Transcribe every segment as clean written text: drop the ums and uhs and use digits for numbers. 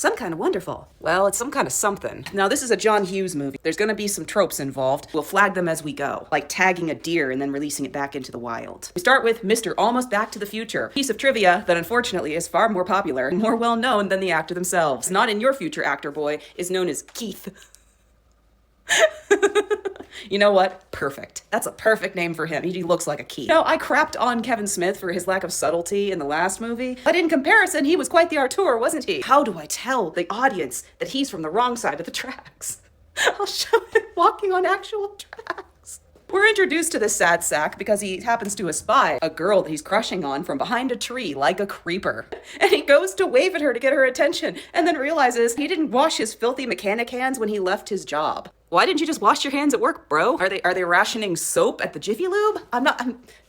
Some kind of wonderful. Well, it's some kind of something. Now, this is a John Hughes movie. There's gonna be some tropes involved. We'll flag them as we go, like tagging a deer and then releasing it back into the wild. We start with Mr. Almost Back to the Future, piece of trivia that unfortunately is far more popular and more well known than the actor themselves. Not in Your Future Actor Boy is known as Keith. You know what? Perfect. That's a perfect name for him. He looks like a Keith. I crapped on Kevin Smith for his lack of subtlety in the last movie, but in comparison, he was quite the Artur, wasn't he? How do I tell the audience that he's from the wrong side of the tracks? I'll show him walking on actual tracks. We're introduced to this sad sack because he happens to espy a girl that he's crushing on from behind a tree like a creeper. And he goes to wave at her to get her attention and then realizes he didn't wash his filthy mechanic hands when he left his job. Why didn't you just wash your hands at work, bro? Are they rationing soap at the Jiffy Lube?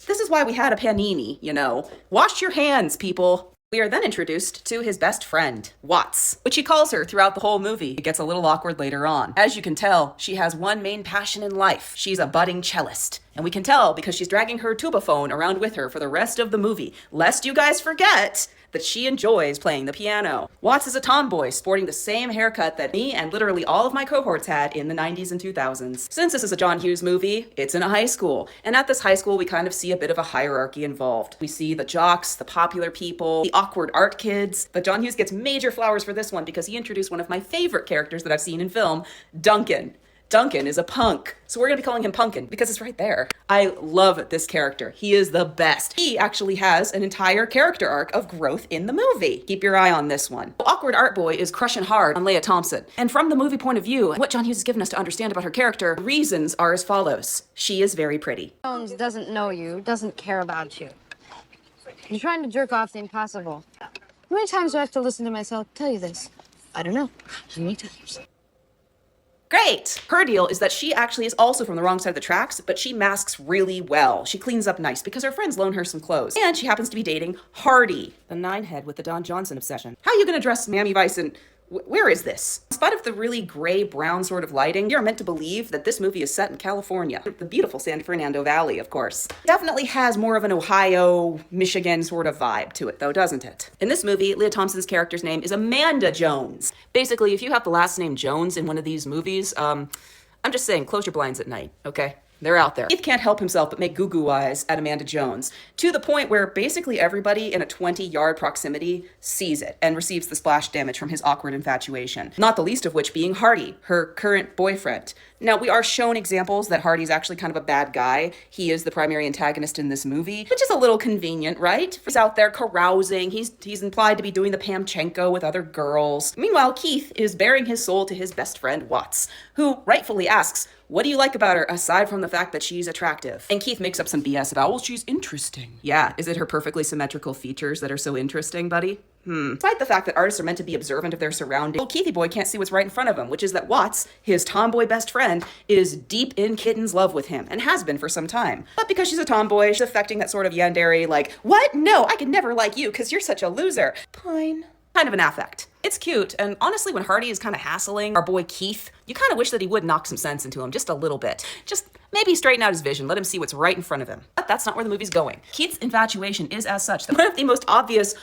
This is why we had a panini, you know. Wash your hands, people. We are then introduced to his best friend, Watts, which he calls her throughout the whole movie. It gets a little awkward later on. As you can tell, she has one main passion in life. She's a budding cellist. And we can tell because she's dragging her tuba phone around with her for the rest of the movie, lest you guys forget that she enjoys playing the piano. Watts is a tomboy, sporting the same haircut that me and literally all of my cohorts had in the 90s and 2000s. Since this is a John Hughes movie, it's in a high school. And at this high school, we kind of see a bit of a hierarchy involved. We see the jocks, the popular people, the awkward art kids. But John Hughes gets major flowers for this one because he introduced one of my favorite characters that I've seen in film, Duncan. Duncan is a punk, so we're gonna be calling him Punkin because it's right there. I love this character. He is the best. He actually has an entire character arc of growth in the movie. Keep your eye on this one. Awkward art boy is crushing hard on Leia Thompson. And from the movie point of view, what John Hughes has given us to understand about her character, reasons are as follows. She is very pretty. Jones doesn't know you, doesn't care about you. You're trying to jerk off the impossible. How many times do I have to listen to myself tell you this? I don't know. How many times? Great! Her deal is that she actually is also from the wrong side of the tracks, but she masks really well. She cleans up nice because her friends loan her some clothes. And she happens to be dating Hardy, the ninehead with the Don Johnson obsession. How are you gonna dress Miami Vice and where is this? In spite of the really gray-brown sort of lighting, you're meant to believe that this movie is set in California. The beautiful San Fernando Valley, of course. Definitely has more of an Ohio, Michigan sort of vibe to it, though, doesn't it? In this movie, Leah Thompson's character's name is Amanda Jones. Basically, if you have the last name Jones in one of these movies, I'm just saying, close your blinds at night, okay? They're out there. Keith can't help himself but make goo-goo eyes at Amanda Jones, to the point where basically everybody in a 20-yard proximity sees it and receives the splash damage from his awkward infatuation. Not the least of which being Hardy, her current boyfriend. Now, we are shown examples that Hardy's actually kind of a bad guy. He is the primary antagonist in this movie, which is a little convenient, right? He's out there carousing. He's implied to be doing the Pamchenko with other girls. Meanwhile, Keith is bearing his soul to his best friend, Watts, who rightfully asks, what do you like about her aside from the fact that she's attractive? And Keith makes up some BS about, well, she's interesting. Yeah, is it her perfectly symmetrical features that are so interesting, buddy? Despite the fact that artists are meant to be observant of their surroundings, little Keithy boy can't see what's right in front of him, which is that Watts, his tomboy best friend, is deep in kitten's love with him, and has been for some time. But because she's a tomboy, she's affecting that sort of yandere, like, what? No, I could never like you because you're such a loser. Pine. Kind of an affect. It's cute, and honestly, when Hardy is kind of hassling our boy Keith, you kind of wish that he would knock some sense into him just a little bit. Just maybe straighten out his vision, let him see what's right in front of him. But that's not where the movie's going. Keith's infatuation is as such that one of the most obvious,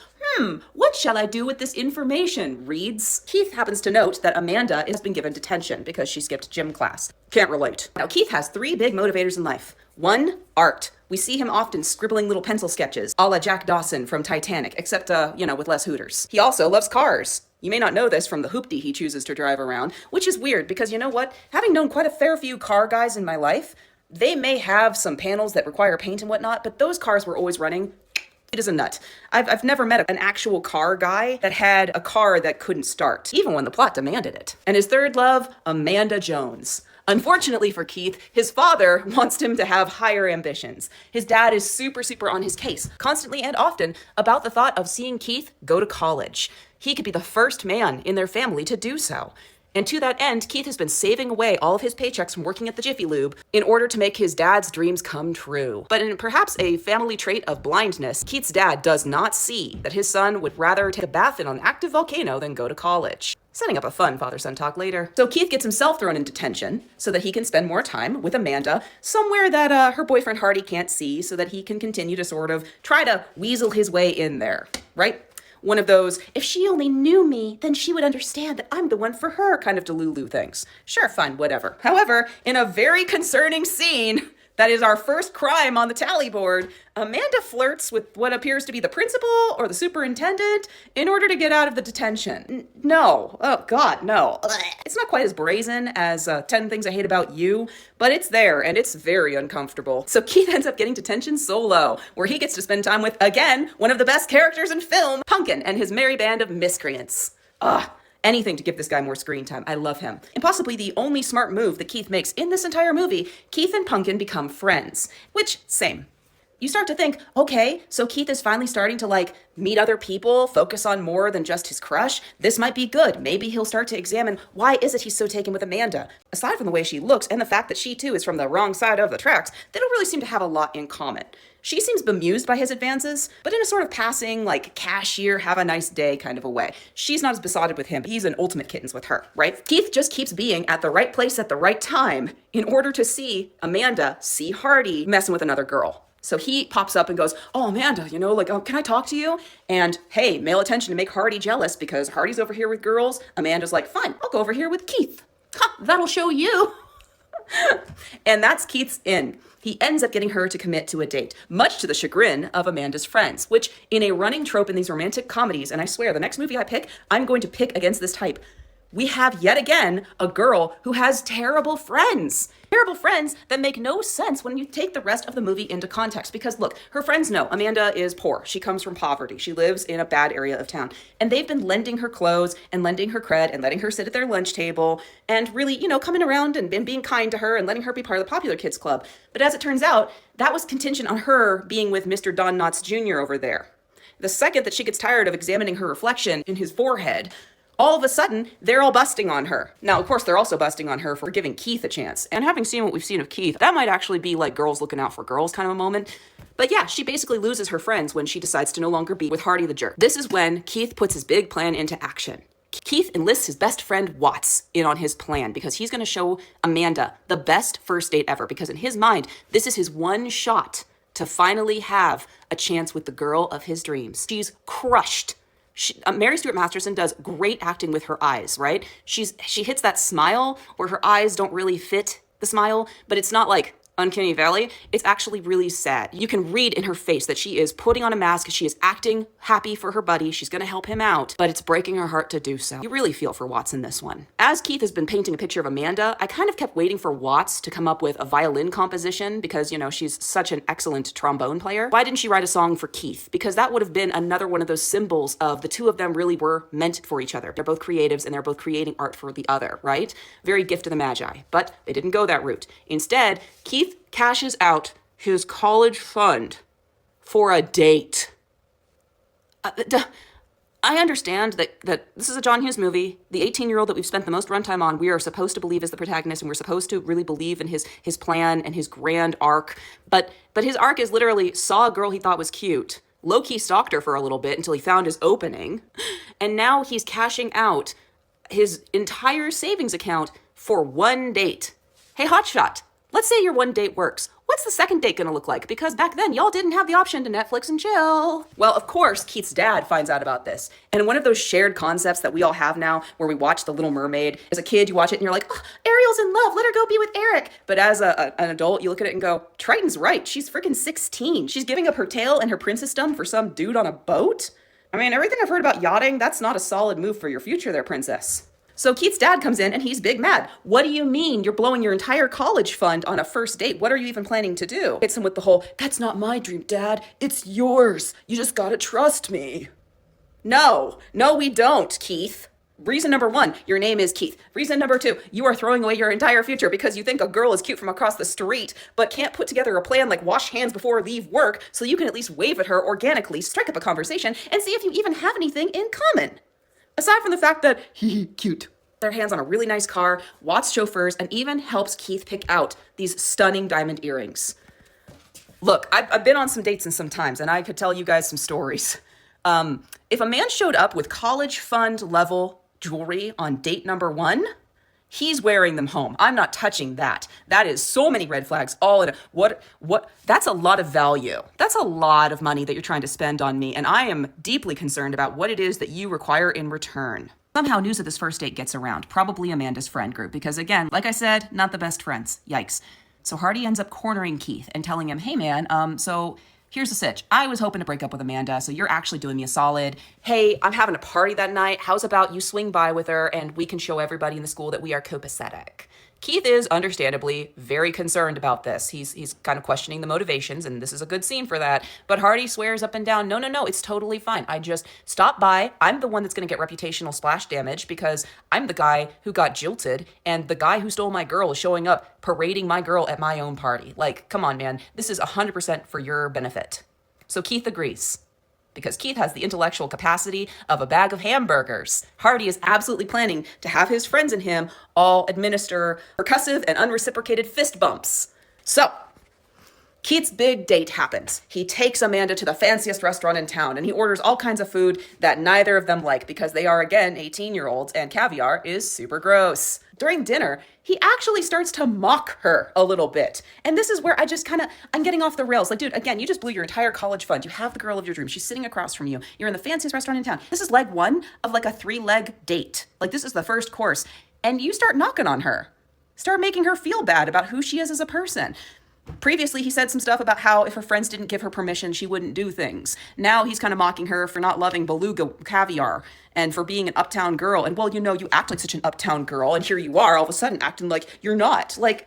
what shall I do with this information, reads. Keith happens to note that Amanda has been given detention because she skipped gym class. Can't relate. Now, Keith has three big motivators in life. One, art. We see him often scribbling little pencil sketches, a la Jack Dawson from Titanic, except, with less hooters. He also loves cars. You may not know this from the hoopty he chooses to drive around, which is weird because you know what? Having known quite a fair few car guys in my life, they may have some panels that require paint and whatnot, but those cars were always running. It is a nut. I've never met an actual car guy that had a car that couldn't start, even when the plot demanded it. And his third love, Amanda Jones. Unfortunately for Keith, his father wants him to have higher ambitions. His dad is super on his case, constantly and often, about the thought of seeing Keith go to college. He could be the first man in their family to do so. And to that end, Keith has been saving away all of his paychecks from working at the Jiffy Lube in order to make his dad's dreams come true. But in perhaps a family trait of blindness, Keith's dad does not see that his son would rather take a bath in an active volcano than go to college. Setting up a fun father-son talk later. So Keith gets himself thrown into detention so that he can spend more time with Amanda, somewhere that her boyfriend Hardy can't see, so that he can continue to sort of try to weasel his way in there, right? One of those, if she only knew me, then she would understand that I'm the one for her kind of Delulu things. Sure, fine, whatever. However, in a very concerning scene, that is our first crime on the tally board, Amanda flirts with what appears to be the principal or the superintendent in order to get out of the detention. No. Oh, God, no. It's not quite as brazen as 10 Things I Hate About You, but it's there, and it's very uncomfortable. So Keith ends up getting detention solo, where he gets to spend time with, again, one of the best characters in film, Pumpkin and his merry band of miscreants. Ugh. Anything to give this guy more screen time. I love him. And possibly the only smart move that Keith makes in this entire movie, Keith and Pumpkin become friends. Which, same. You start to think, okay, so Keith is finally starting to like meet other people, focus on more than just his crush. This might be good. Maybe he'll start to examine why is it he's so taken with Amanda. Aside from the way she looks and the fact that she too is from the wrong side of the tracks, they don't really seem to have a lot in common. She seems bemused by his advances, but in a sort of passing, like, cashier, have a nice day kind of a way. She's not as besotted with him, but he's an ultimate kittens with her, right? Keith just keeps being at the right place at the right time in order to see Amanda, see Hardy, messing with another girl. So he pops up and goes, oh, Amanda, you know, like, oh, can I talk to you? And hey, male attention to make Hardy jealous because Hardy's over here with girls. Amanda's like, fine, I'll go over here with Keith. Ha, that'll show you. And that's Keith's in. He ends up getting her to commit to a date, much to the chagrin of Amanda's friends, which in a running trope in these romantic comedies, and I swear the next movie I pick, I'm going to pick against this type. We have yet again a girl who has terrible friends. Terrible friends that make no sense when you take the rest of the movie into context. Because look, her friends know Amanda is poor. She comes from poverty. She lives in a bad area of town. And they've been lending her clothes and lending her cred and letting her sit at their lunch table and really, you know, coming around and being kind to her and letting her be part of the popular kids club. But as it turns out, that was contingent on her being with Mr. Don Knotts Jr. over there. The second that she gets tired of examining her reflection in his forehead, all of a sudden, they're all busting on her. Now, of course, they're also busting on her for giving Keith a chance. And having seen what we've seen of Keith, that might actually be like girls looking out for girls kind of a moment. But yeah, she basically loses her friends when she decides to no longer be with Hardy the jerk. This is when Keith puts his big plan into action. Keith enlists his best friend Watts in on his plan because he's going to show Amanda the best first date ever. Because in his mind, this is his one shot to finally have a chance with the girl of his dreams. She's crushed. Mary Stuart Masterson does great acting with her eyes, right? She hits that smile where her eyes don't really fit the smile, but it's not like Uncanny Valley. It's actually really sad. You can read in her face that she is putting on a mask. She is acting happy for her buddy. She's going to help him out, but it's breaking her heart to do so. You really feel for Watts in this one. As Keith has been painting a picture of Amanda, I kind of kept waiting for Watts to come up with a violin composition because, you know, she's such an excellent trombone player. Why didn't she write a song for Keith? Because that would have been another one of those symbols of the two of them really were meant for each other. They're both creatives and they're both creating art for the other, right? Very gift of the Magi. But they didn't go that route. Instead, Keith cashes out his college fund for a date. I understand that this is a John Hughes movie. The 18-year-old that we've spent the most runtime on, we are supposed to believe is the protagonist, and we're supposed to really believe in his plan and his grand arc. But his arc is literally saw a girl he thought was cute, low-key stalked her for a little bit until he found his opening, and now he's cashing out his entire savings account for one date. Hey, hotshot. Let's say your one date works. What's the second date gonna look like? Because back then, y'all didn't have the option to Netflix and chill. Well, of course, Keith's dad finds out about this. And one of those shared concepts that we all have now, where we watch The Little Mermaid. As a kid, you watch it and you're like, oh, Ariel's in love, let her go be with Eric. But as an adult, you look at it and go, Triton's right, she's freaking 16. She's giving up her tail and her princessdom for some dude on a boat? I mean, everything I've heard about yachting, that's not a solid move for your future there, princess. So Keith's dad comes in and he's big mad. What do you mean you're blowing your entire college fund on a first date? What are you even planning to do? Hits him with the whole, that's not my dream, Dad. It's yours. You just gotta trust me. No, we don't, Keith. Reason number one, your name is Keith. Reason number two, you are throwing away your entire future because you think a girl is cute from across the street, but can't put together a plan like wash hands before leave work so you can at least wave at her organically, strike up a conversation, and see if you even have anything in common. Aside from the fact that, cute. Their hands on a really nice car, Watts chauffeurs, and even helps Keith pick out these stunning diamond earrings. Look, I've been on some dates and some times, and I could tell you guys some stories. If a man showed up with college fund level jewelry on date number one, He's wearing them home. I'm not touching that. That is so many red flags all in what that's a lot of value. That's a lot of money that you're trying to spend on me, and I am deeply concerned about what it is that you require in return. Somehow news of this first date gets around, probably Amanda's friend group, because again, like I said, not the best friends. Yikes. So Hardy ends up cornering Keith and telling him, hey man, so here's the sitch. I was hoping to break up with Amanda, so you're actually doing me a solid. Hey, I'm having a party that night. How's about you swing by with her and we can show everybody in the school that we are copacetic? Keith is understandably very concerned about this. He's kind of questioning the motivations, and this is a good scene for that. But Hardy swears up and down, no, it's totally fine. I just stopped by. I'm the one that's going to get reputational splash damage because I'm the guy who got jilted, and the guy who stole my girl is showing up parading my girl at my own party. Like, come on, man. This is 100% for your benefit. So Keith agrees, because Keith has the intellectual capacity of a bag of hamburgers. Hardy is absolutely planning to have his friends and him all administer percussive and unreciprocated fist bumps. So, Keith's big date happens. He takes Amanda to the fanciest restaurant in town, and he orders all kinds of food that neither of them like because they are, again, 18-year-olds, and caviar is super gross. During dinner, he actually starts to mock her a little bit. And this is where I'm getting off the rails. Like, dude, again, you just blew your entire college fund. You have the girl of your dreams. She's sitting across from you. You're in the fanciest restaurant in town. This is leg one of like a 3-leg date. Like, this is the first course. And you start knocking on her. Start making her feel bad about who she is as a person. Previously, he said some stuff about how if her friends didn't give her permission, she wouldn't do things. Now he's kind of mocking her for not loving beluga caviar and for being an uptown girl. And, well, you act like such an uptown girl, and here you are all of a sudden acting like you're not. Like,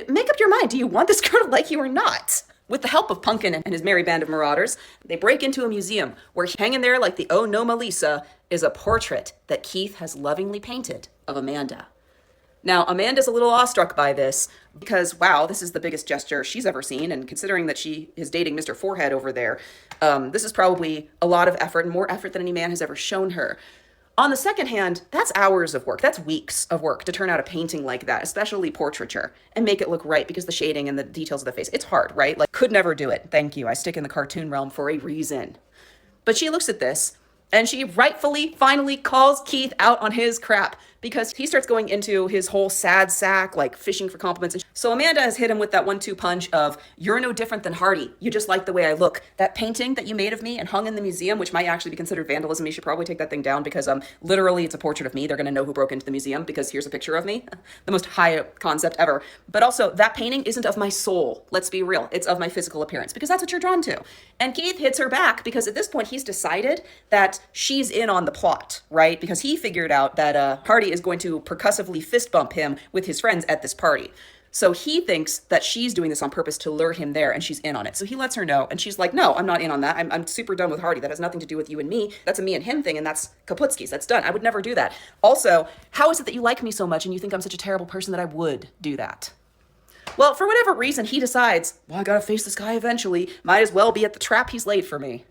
make up your mind. Do you want this girl to like you or not? With the help of Pumpkin and his merry band of marauders, they break into a museum where hanging there like the Oh No Melissa is a portrait that Keith has lovingly painted of Amanda. Now, Amanda's a little awestruck by this because, wow, this is the biggest gesture she's ever seen. And considering that she is dating Mr. Forehead over there, this is probably a lot of effort and more effort than any man has ever shown her. On the second hand, that's hours of work. That's weeks of work to turn out a painting like that, especially portraiture, and make it look right because the shading and the details of the face, it's hard, right? Like, could never do it. Thank you. I stick in the cartoon realm for a reason. But she looks at this and she rightfully, finally calls Keith out on his crap because he starts going into his whole sad sack, like fishing for compliments. So Amanda has hit him with that 1-2 punch of, you're no different than Hardy. You just like the way I look. That painting that you made of me and hung in the museum, which might actually be considered vandalism, you should probably take that thing down because literally it's a portrait of me. They're going to know who broke into the museum because here's a picture of me. The most high concept ever. But also, that painting isn't of my soul. Let's be real. It's of my physical appearance because that's what you're drawn to. And Keith hits her back because at this point he's decided that she's in on the plot, right? Because he figured out that Hardy is going to percussively fist bump him with his friends at this party. So he thinks that she's doing this on purpose to lure him there and she's in on it. So he lets her know and she's like, no, I'm not in on that. I'm super done with Hardy. That has nothing to do with you and me. That's a me and him thing and that's Kaputski's. That's done. I would never do that. Also, how is it that you like me so much and you think I'm such a terrible person that I would do that? Well, for whatever reason, he decides, well, I gotta face this guy eventually. Might as well be at the trap he's laid for me.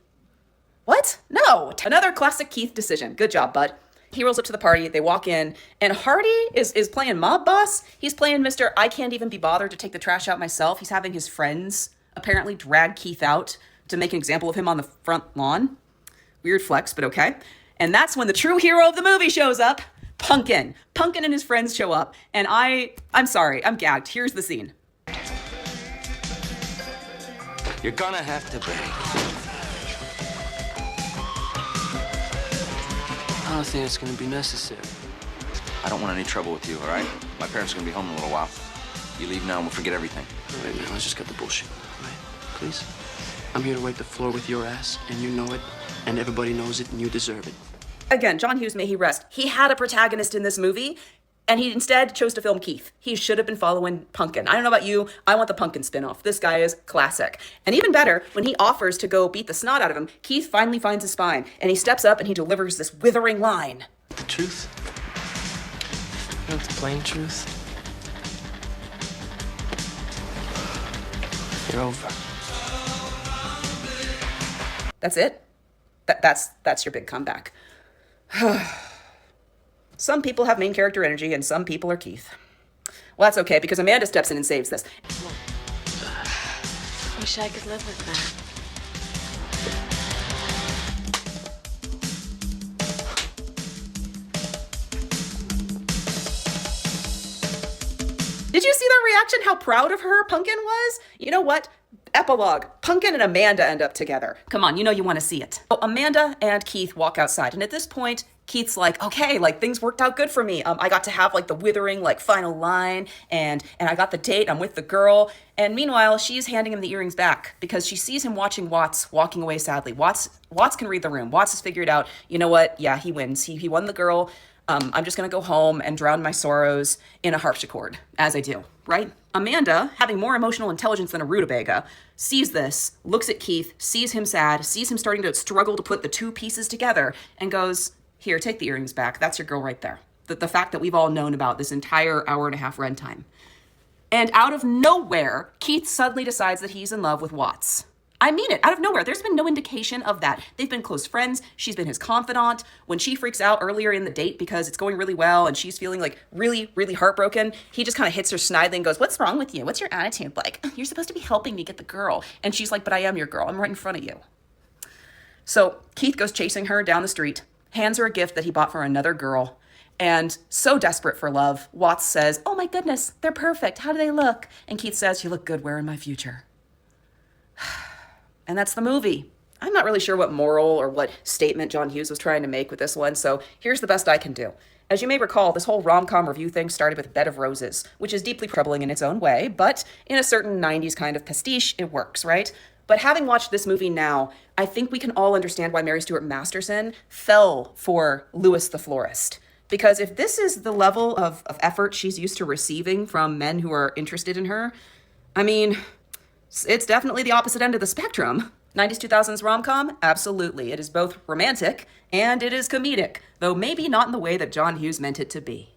What? No. Another classic Keith decision. Good job, bud. He rolls up to the party, they walk in, and Hardy is playing mob boss. He's playing Mr. I can't even be bothered to take the trash out myself. He's having his friends apparently drag Keith out to make an example of him on the front lawn. Weird flex, but okay. And that's when the true hero of the movie shows up, Pumpkin. Pumpkin and his friends show up, and I'm sorry, I'm gagged. Here's the scene. You're gonna have to beg. I don't think it's gonna be necessary. I don't want any trouble with you, all right? My parents are gonna be home in a little while. You leave now and we'll forget everything. All right, man, let's just cut the bullshit, all right? Please? I'm here to wipe the floor with your ass, and you know it, and everybody knows it, and you deserve it. Again, John Hughes, may he rest. He had a protagonist in this movie, and he instead chose to film Keith. He should have been following Pumpkin. I don't know about you, I want the Pumpkin spinoff. This guy is classic. And even better, when he offers to go beat the snot out of him, Keith finally finds his spine, and he steps up and he delivers this withering line. The truth? You want the plain truth? You're over. That's it? That's your big comeback. Some people have main character energy and some people are Keith. Well, that's okay because Amanda steps in and saves this. Wish I could live with that. Did you see their reaction? How proud of her Pumpkin was? You know what? Epilogue. Pumpkin and Amanda end up together. Come on, you know you want to see it. So Amanda and Keith walk outside, and at this point, Keith's like, okay, like things worked out good for me. I got to have like the withering like final line, and I got the date. I'm with the girl, and meanwhile, she's handing him the earrings back because she sees him watching Watts walking away sadly. Watts can read the room. Watts has figured out, you know what? Yeah, he wins. He won the girl. I'm just gonna go home and drown my sorrows in a harpsichord, as I do, right? Amanda, having more emotional intelligence than a rutabaga, sees this, looks at Keith, sees him sad, sees him starting to struggle to put the two pieces together, and goes, here, take the earrings back. That's your girl right there. The fact that we've all known about this entire hour-and-a-half runtime. And out of nowhere, Keith suddenly decides that he's in love with Watts. I mean it, out of nowhere. There's been no indication of that. They've been close friends. She's been his confidant. When she freaks out earlier in the date because it's going really well and she's feeling like really, really heartbroken, he just kind of hits her snidely and goes, what's wrong with you? What's your attitude like? You're supposed to be helping me get the girl. And she's like, but I am your girl. I'm right in front of you. So Keith goes chasing her down the street, hands her a gift that he bought for another girl. And so desperate for love, Watts says, oh my goodness, they're perfect. How do they look? And Keith says, you look good wearing my future. And that's the movie. I'm not really sure what moral or what statement John Hughes was trying to make with this one, so here's the best I can do. As you may recall, this whole rom-com review thing started with Bed of Roses, which is deeply troubling in its own way, but in a certain 90s kind of pastiche, it works, right? But having watched this movie now, I think we can all understand why Mary Stuart Masterson fell for Louis the Florist. Because if this is the level of effort she's used to receiving from men who are interested in her, I mean, it's definitely the opposite end of the spectrum. 90s, 2000s rom-com? Absolutely. It is both romantic and it is comedic, though maybe not in the way that John Hughes meant it to be.